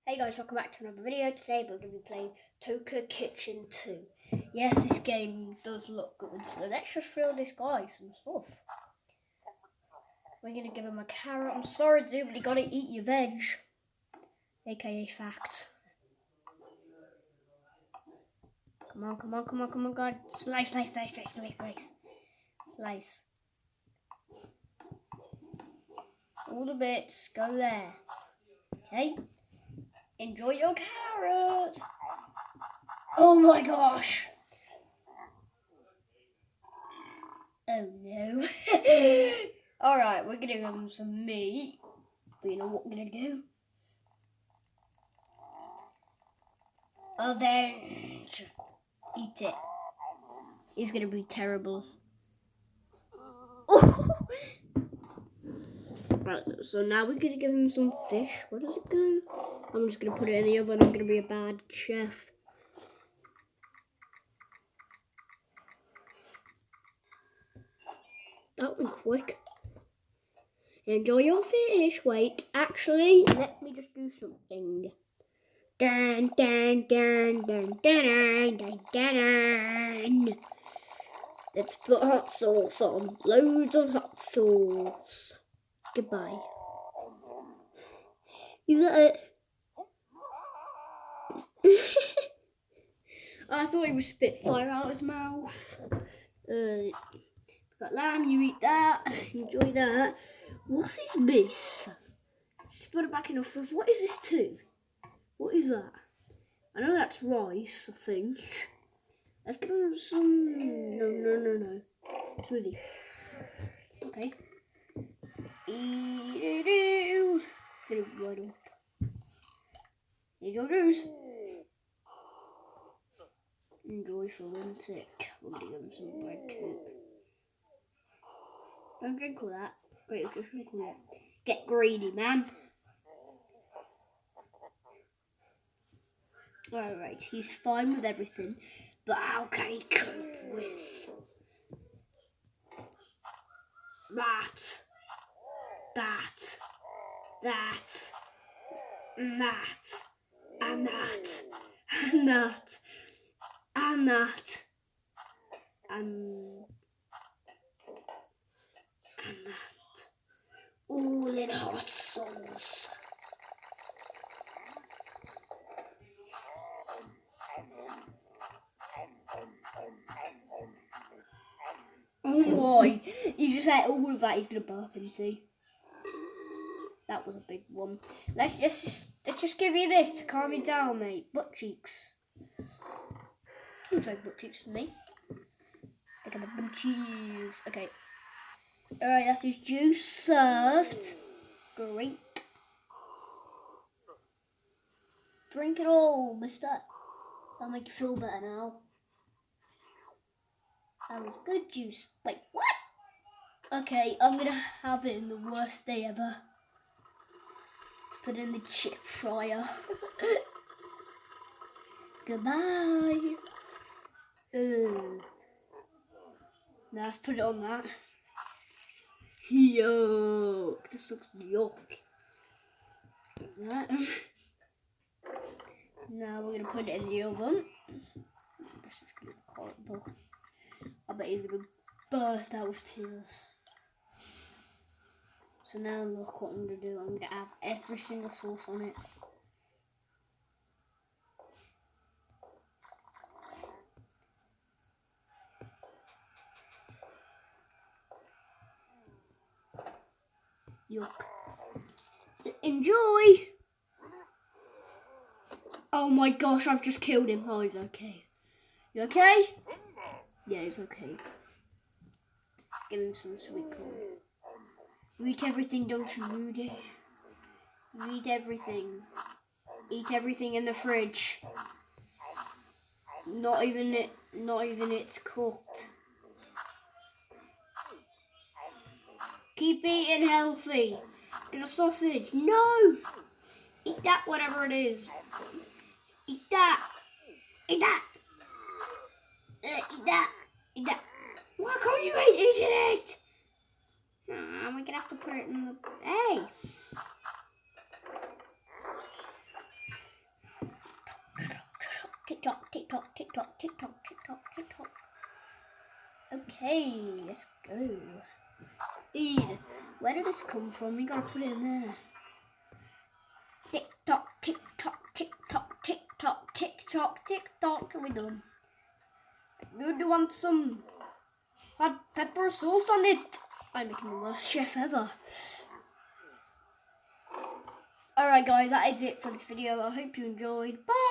Hey guys, welcome back to another video. Today we're going to be playing Toca Kitchen 2. Yes, this game does look good, so let's just throw this guy some stuff. We're going to give him a carrot. I'm sorry dude, but you got to eat your veg. AKA fact. Come on, God. Slice. Slice. All the bits, go there. Okay? Enjoy your carrot. Oh my gosh. Oh no. Alright, we're gonna give him some meat. But you know what we're gonna do? Avenge. Eat it. It's gonna be terrible. Right, so now we're gonna give him some fish. Where does it go? I'm just gonna put it in the oven. I'm gonna be a bad chef. That went quick. Enjoy your fish. Wait, actually, let me just do something. Dun. Let's put hot sauce on. Loads of hot sauce. Goodbye. Is that it? I thought he was spit fire out his mouth. Got lamb, you eat that. Enjoy that. What is this? Just put it back in the fridge. What is this too? What is that? I know that's rice, I think. Let's give him some... No. Smoothie. Okay. Eat-a-doo. Fill it right up. Eat your juice. Enjoy for one tick. We're gonna give him some bread too. Don't drink all that. Wait, just drink all that. Get greedy, man. Alright, he's fine with everything, but how can he cope with that, and that, all in hot sauce. Oh my, you just ate all of that, he's gonna burp into. That was a big one. Let's just give you this to calm you down, mate. Butt cheeks. Looks like butt cheeks to me. Look at the butt cheeks. Okay. Alright, that's his juice served. Great. Drink it all, mister. That'll make you feel better now. That was good juice. Wait, what? Okay, I'm gonna have it in the worst day ever. Let's put it in the chip fryer. Goodbye. Now let's put it on that. Yuck. This looks yuck. That. Now we're gonna put it in the oven. This is gonna be horrible. I bet he's gonna burst out with tears. So now look what I'm gonna do. I'm gonna have every single sauce on it. Yuck. Enjoy! Oh my gosh, I've just killed him. Oh, he's okay. You okay? Yeah, he's okay. Give him some sweet corn. You eat everything, don't you, Rudy? You eat everything. Eat everything in the fridge. Not even it's cooked. Keep eating healthy. Get a sausage. No! Eat that, whatever it is. Eat that. Eat that. Eat that. Eat that. Why can't you eat it? We're gonna have to put it in the... Hey! tick-tock, tick-tock, tick-tock, tick-tock, tick-tock, tick-tock. Okay, let's go. Feed. Where did this come from? You gotta put it in there. Tick-tock, tick-tock, tick-tock, tick-tock, tick-tock, tick-tock. We're done. Do you want some hot pepper sauce on it? I'm making the worst chef ever. Alright guys, that is it for this video. I hope you enjoyed. Bye!